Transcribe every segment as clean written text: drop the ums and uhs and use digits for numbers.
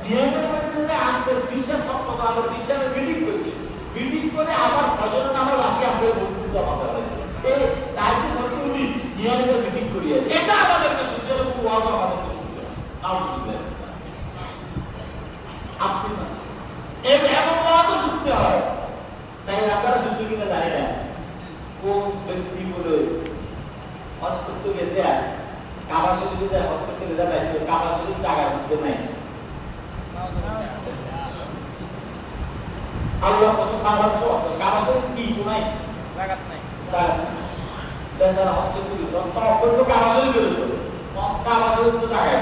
নিয়মের মধ্যে আমাদের বিশ্বাস সম্পর্ক আমাদের বিশ্বাসের মিটিং করছে, মিটিং করে আবার ফজরের নামাজ আসি আমাদের বন্ধু জমা করা হয়েছে। এই তাইতে ধরতে উনি নিয়মের মিটিং করিয়ে এটা আমাদেরকে শুনতে হবে, ওয়াজ আমাদেরকে শুনতে হবে। আপনি না এমন ওয়াজও শুনতে হয়, সাই আপনারা শুনতে কিনা জানি না। কোন ব্যক্তি বলে হজ করতে গেছে, আর কাবা শরীফে যায় হজ করতে গেছে, কাবা শরীফ জায়গার মধ্যে নাই। আল্লাহ কসম কাবা শরীফ কাবা শরীফ কি নাই, জায়গা নাই। বেচারা হজ করতে গেছে, তখন তো কাবা শরীফ বেরোতো, কাবা শরীফ তো জায়গায়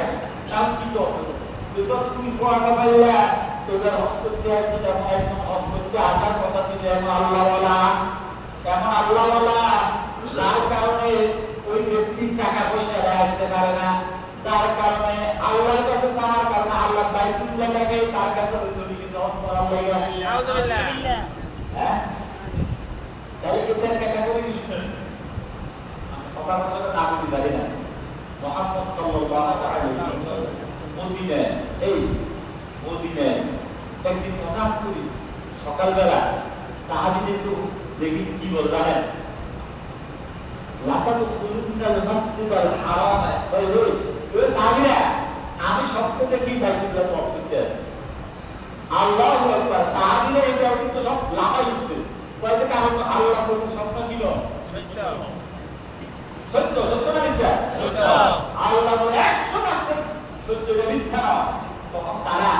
তাও কি তো তুমি পড়াটা পাইলে তোদের হজ করতে আসছে, যেমন একজন হজ করতে আসার কথা ছিল এমন আল্লাহওয়ালা, এমন আল্লাহওয়ালা যার কারণে ওই ব্যক্তির টাকা পয়সা আসতে পারে না, যার কারণে আল্লাহর কাছে চাওয়ার কারণে আল্লাহ বাইতুল্লাহকে তার কাছে চলে গেছে হজ করার লাগি। আলহামদুলিল্লাহ। হ্যাঁ তাহলে এদের টাকা করে কিছু আমার কথা না বলতে পারি না। মুহাম্মদ সাল্লাল্লাহু আলাইহি ওয়াসাল্লাম মদিনায়, এই মদিনায় একদিন হঠাৎ করে সকালবেলা সাহাবীদের দেখি কি বল জানেন, লাকাদ খুলুনাল মাসজিদাল হারাম, ওই সাহাবীরা আমি স্বপ্ন দেখি বাইতুল্লাহ তওয়াফ করতে আসি। আল্লাহু আকবার, সাহাবীরা এটা কিন্তু সব লাফাই উঠছে, কয়েছে কারণ আল্লাহ কোন স্বপ্ন দিল সত্য, সত্য না মিথ্যা? সত্য। আল্লাহ বলে 100% সত্য, এটা মিথ্যা না। তখন তারা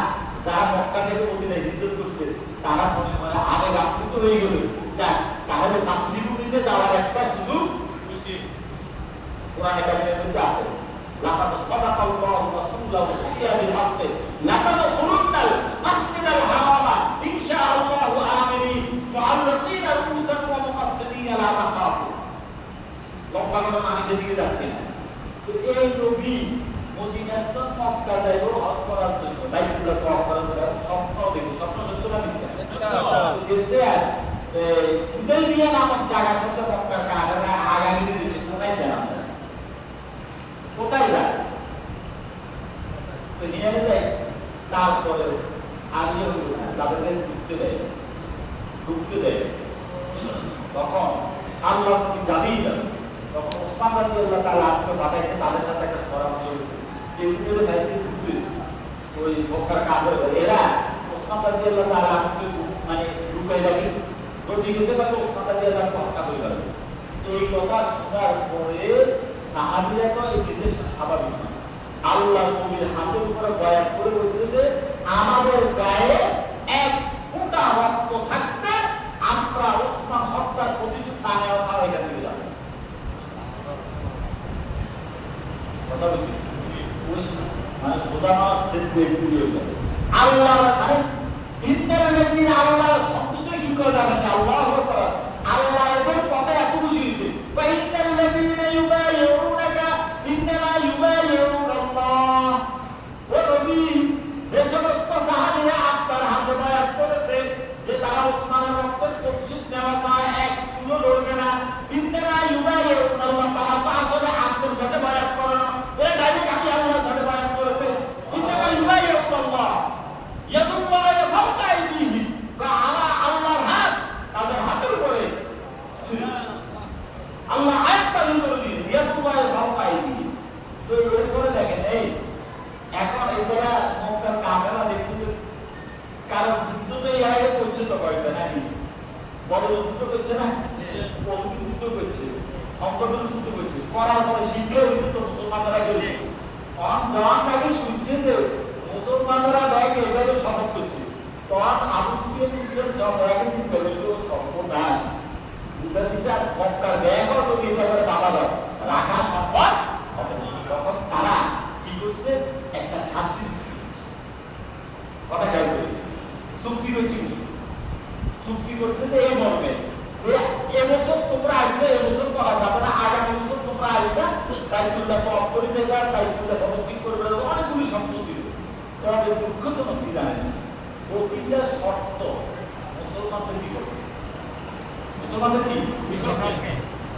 যারা মক্কা থেকে মদিনায় হিজরত করছে তারা মনে মনে আবেগ আপ্লুত হয়ে গেল, যাক তাহলে মাতৃভূমিতে যাওয়ার একটা সুযোগ খুশি। কোরআনে কারিমের মধ্যে আছে লাকাদ সাদাকাল্লাহু রাসূলুহু বিল হাক্কি লাকাদ খুলুনাল মাসজিদাল হারাম ইনশাআল্লাহু আমিনিন মুআল্লিকিনা রুসান ওয়া মুকাসসিদিনা লা তাখাফু। লম্বা করে আমি সেদিকে যাচ্ছি না, তো এই নবী মদিনার তো মক্কা যাইবো হজ করার জন্য, বাইতুল্লাহ তওয়াফ করার জন্য স্বপ্ন দেখি, স্বপ্ন সত্য না মিথ্যা? গেছে আর হুদাইবিয়া নামক জায়গার মধ্যে মক্কার কাফেররা আগামী দিয়েছে, কোথায় যান আপনারা, কোথায় যান? তো নিয়ে যায়, তারপরে আমি তাদেরকে ঢুকতে দেয়। তখন আল্লাহ তুমি জানেই না, তখন ওসমান রাদিয়াল্লাহু তাআলা আপনি বাতাইছে তাদের সাথে একটা পরামর্শ হয়েছে, কেউ ভাইছে ঢুকতে ওই মক্কার কাফের এরা ওসমান রাদিয়াল্লাহু তাআলা আপনি মানে ঢুকাই রাখি ঠিক আছে, মানে ওসমান রাদিয়াল্লাহু হত্যা করে ফেলেছে। এই কথা শোনার পরে সাহাবীরা তো এই জিনিস স্বাভাবিক না, আল্লাহ নবীর হাতের উপরে বয়াত করে বলছে যে আমাদের গায়ে এক ফোঁটা রক্ত থাকতে আমরা ওসমান হত্যার প্রতিশোধ না নেওয়া ছাড়া এখান থেকে যাব। কথা বলছি মানে সোজা মাস সেদ্ধ একটু আল্লাহ মানে ইন্টারনেট আল্লাহ সন্তুষ্ট কি করে যাবেন না, আল্লাহ আল্লাহ এদের কথা এত খুশি হয়েছে যে সমস্ত সাহাবীরা আপনার হাতে বয়াত করেছে যে তারা ওসমানের রক্তের প্রতিশোধ নেওয়া চায়, এক চুলো লড়বে না, ইন্নামা ইউবাইউনাল্লাহ, তারা তো আসলে আপনার সাথে বয়াত করে না, এই ডাইরেক্ট আমি আল্লাহর সাথে বয়াত করেছে। ইন্নামা ইউবাইউনাল্লাহ ইয়াদুল্লাহি ফাওকা আইদিহিম, আল্লাহর হাত তাদের হাতের উপরে ছিল। আল্লাহ আয়াত নাযিল করে দিয়েছে ইয়াদুল্লাহি ফাওকা আইদিহিম। তো এরপরে দেখেন এই এখন এরা মক্কার কাফেররা দেখতে, কারণ যুদ্ধ তো এর আগে করছে তো কয়েকটা নাকি বড় যুদ্ধ করছে না, যুদ্ধ করছে, অন্তর্গত যুদ্ধ করছে, করার পরে শিক্ষা হয়েছে তো মুসলমানরা গেছে, জওয়ানটাকে শুনছে যে মুসলমানরা ব্যাগে এভাবে শপথ করছে, তখন আবু সুফিয়ান সব ব্যাগে চিন্তা করলো সর্বনাশ বুঝতে দিচ্ছে আর মক্কার ব্যাগও তো দিয়ে দেবে বাবা রাখা সম্ভব হবে না। তখন তারা কি করছে একটা শান্তি কথা খেয়াল করি চুক্তি করছে, চুক্তি করছে যে এই মর্মে যে এবছর তোমরা আসবে, এবছর করা যাবে না, আগামী বছর তোমরা আসবে, বাইতুল্লাহ তওয়াফ করে যাবে, বাইতুল্লাহ ঠিক করবে, অনেকগুলি শর্ত ছিল। তবে দুঃখজনক কি জানেন, প্রতিটা শর্ত মুসলমানদের কি করবে, মুসলমানদের কি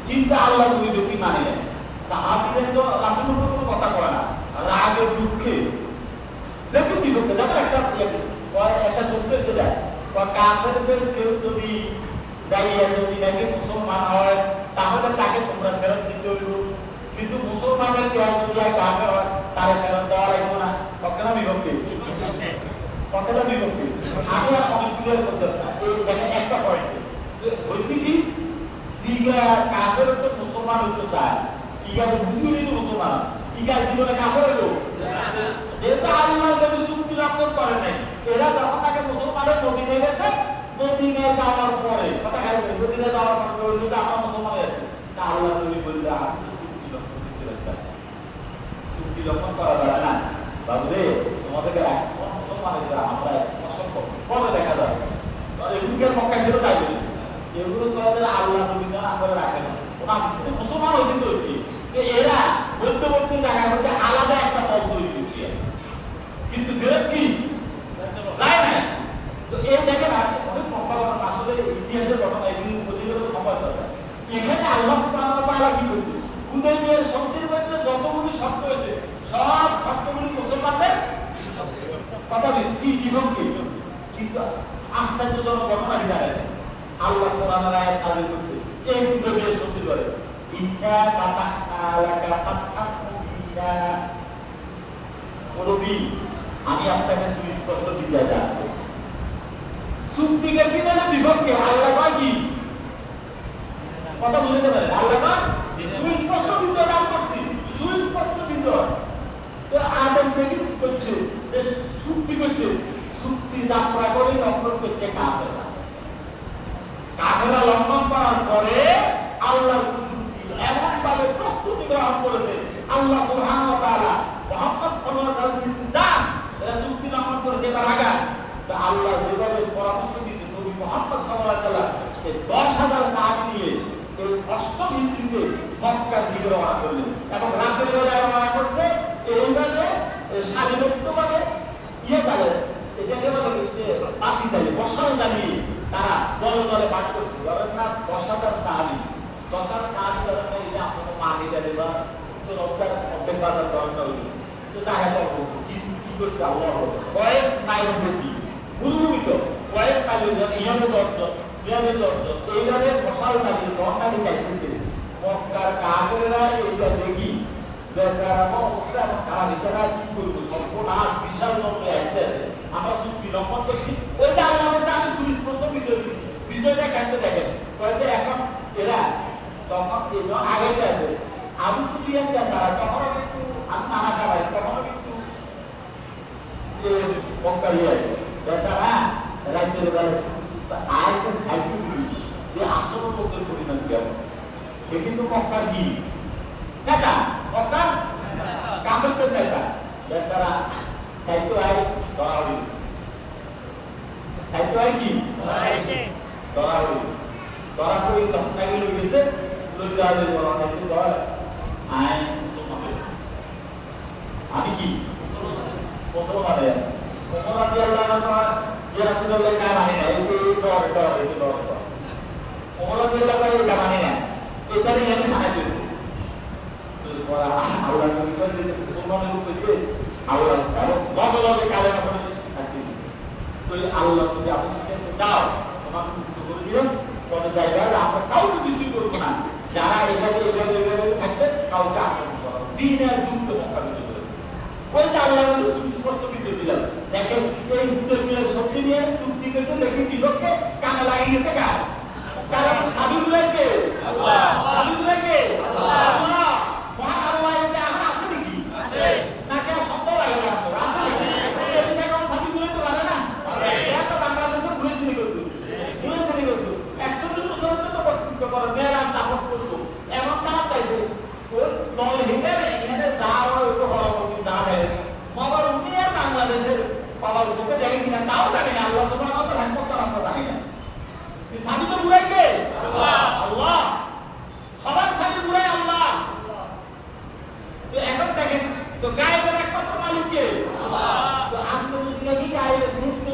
কিন্তু আল্লাহ তুমি কি মানে নেন। সাহাবীরা তো রাসূলের কোনো কথা কয় না, রাগে দুঃখে দেখুন কি করতে যাবে, একটা পাইয়া যদি নাকি মুসলমান হয় তাহলে তাকে তোমরা ফেরত দিতে হইব, কিন্তু মুসলমানের কেউ যদি কাফের হয় তারে ফেরত দেওয়া লাগবে না। কখনো বিভক্তি, কখনো বিভক্তি। আমি আর অনেক ক্লিয়ার করতেছি না, এই দেখেন একটা পয়েন্ট হয়েছে কি জিগা কাফের তো মুসলমান হইতে চায়, কি গাছ বুঝিয়ে দিতে মুসলমান, কি গাছ জীবনে কাফের হইলো যেহেতু আল্লাহ নবী চুক্তি রক্ষণ করে নাই। এরা যখন তাকে মুসলমানের মদিনায় গেছে, মদিনায় যাওয়ার পরে কথা গাই মদিনায় যাওয়ার পরে যদি আমরা মুসলমান আছি তা আল্লাহ নবী বললে আপনি চুক্তি রক্ষণ করতে পারছেন, চুক্তি রক্ষণ করা যাবে না বাবু রে, তোমাদেরকে মুসলমান হয়েছে আমরা অসংখ্য পরে দেখা যাবে। এগুলোকে মক্কা ছিল তাই বলি এগুলো তোমাদের আল্লাহ নবী আমরা রাখে না, ওনার মুসলমান হয়েছে তো হয়েছে। এরা মধ্যবর্তী জায়গার মধ্যে আলাদা একটা পথ তৈরি করছে, কিন্তু ফেরত কি যায় না। তো এই দেখেন অনেক লম্বা ঘটনা, আসলে ইতিহাসের ঘটনা, এগুলি প্রতিদিন সময় দরকার। এখানে আল্লাহ সুবহানাহু ওয়া তাআলা কি করেছে, হুদায়বিয়ার সন্ধির মধ্যে যতগুলি শর্ত হয়েছে সব শর্তগুলি মুসলমানদের কথা কি বিভক্তি, কিন্তু আশ্চর্যজনক ঘটনা কি জানেন, আল্লাহ কোরআনের আয়াত নাযিল করেছে এই হুদায়বিয়ার সন্ধির পরে ইন্না ফাতাহনা লাকা ফাতহান মুবিনা, নবী আমি আপনাকে সুস্পষ্ট বিজয় দান করেছি। চুক্তিকে কি না বিভক্তি আল্লাহ কয় কি কথা বুঝতে পারেন, আল্লাহ কয় সুস্পষ্ট বিজয় দান করছি, সুস্পষ্ট বিজয়। তো আদম থেকে করছে যে চুক্তি করছে, চুক্তি যাত্রা করে লঙ্ঘন করছে কাফেররা। কাফেররা লঙ্ঘন করার পরে আল্লাহর কুদরতি এমন ভাবে প্রস্তুতি গ্রহণ করেছে, আল্লাহ সুবহানাহু ওয়া তাআলা মুহাম্মদ সাল্লাল্লাহু আলাইহি ওয়াসাল্লাম যান এরা চুক্তি লঙ্ঘন করেছে এবার আগা। তো আল্লাহ যেভাবে পরামর্শ দিয়েছে নবী মুহাম্মদ সাল্লাল্লাহু আলাইহি ওয়াসাল্লাম এই ১০,০০০ সাহাবী নিয়ে এই অষ্টম হিজরিতে মক্কার দিকে রওনা করলেন, এবং রাতের বেলায় রওনা করছে এইভাবে স্বাধীনতাভাবে কালে এটাকে বলে যে পাতি জ্বালিয়ে বসানো জ্বালিয়ে তারা দলে দলে পাঠ করছে। ধরেন না ১০,০০০ সাহাবী, ১০,০০০ সাহাবী ধরেন না এই যে আপনার পানি জ্বালিয়ে বা অর্ধেক বাজার দরকার হইল তো জায়গা করবো কি করছে আল্লাহ কয়েক মাইল গতি মরুভূমিত কয়েক মাইল ইহানের দর্শন ইহানের দর্শন এইভাবে মশাল জ্বালিয়ে রঙালি যাইতেছে। মক্কার কাফেররা এইটা দেখি বেচারা অবস্থা আমার খারাপ ভিতরা কি করবো সর্বনাশ বিশাল লম্বে আসতে আছে, আমরা চুক্তি লঙ্ঘন করছি। ওই যে আল্লাহ আমি সুস্পষ্ট বিজয় দিচ্ছি, বিজয়টা কেমনে দেখেন কয়েছে এখন এরা তখন আগে আছে আবু সুফিয়ান বেচারা তখনও কিন্তু আমি নানা সবাই তখনও কিন্তু মক্কারিয়ায় বেচারা রাজ্যের বেলা আইসে সাইকেল যে আসল লোকের পরিমাণ কেমন এ কিন্তু মক্কার কি নেতা, মক্কার কাফেরদের নেতা বেচারা সাইকেল আই ধরা হয়েছে, সাইকেল আই কি ধরা হয়েছে, ধরা করে তখন নাকি লোক গেছে আমি কি মুসলমান মানি না মানি না এটা নিয়ে আমি সাহায্য আল্লাহ মুসলমানের লোক হয়েছে আল্লাহ লগে লগে কালে আল্লাহ যদি আপনি যাও তোমার করে দিলাম তবে জায়গায় আমরা কাউকে কিছুই করবো না, যারা এভাবে এভাবে এভাবে থাকবে কাউকে আক্রমণ করা দিনের যুদ্ধ মোকাবিলা করে ওই যে আল্লাহ সুস্পষ্ট কিছু দিলাম। দেখেন এই হুদায়বিয়ার শক্তি নিয়ে চুক্তি করছে, দেখি বিপক্ষে কানে লাগিয়ে গেছে কার কারণ সাবিগুলাকে আল্লাহ সাবিগুলাকে আল্লাহ মহান আল্লাহ এটা এখন আছে নাকি আছে নাকি শব্দ লাগে না আছে এই দেখো সাবিগুলো তো লাগে না এটা তো বাংলাদেশের ঘুরেছিনি করতে ঘুরেছিনি করতে 100 বছরের তো বক্তব্য করে মেয়েরা দাপট করতো এমন না পাইছে ওর দল হেঁটে এখানে যা একটু হওয়া যা দেয় মগর উনি আর বাংলাদেশের বাবার চোখে দেখে কিনা তাও জানি না, আল্লাহ সুবহানাহু ওয়া তাআলা রহমত আমরা জানি না। সাবি তো বুড়াই কে আল্লাহ, আল্লাহ সবার সাবি বুড়াই আল্লাহ। তো এখন দেখেন তো গায়েবের একমাত্র মালিক কে আল্লাহ। তো আপনি যদি নাকি গায়েবের মুক্ত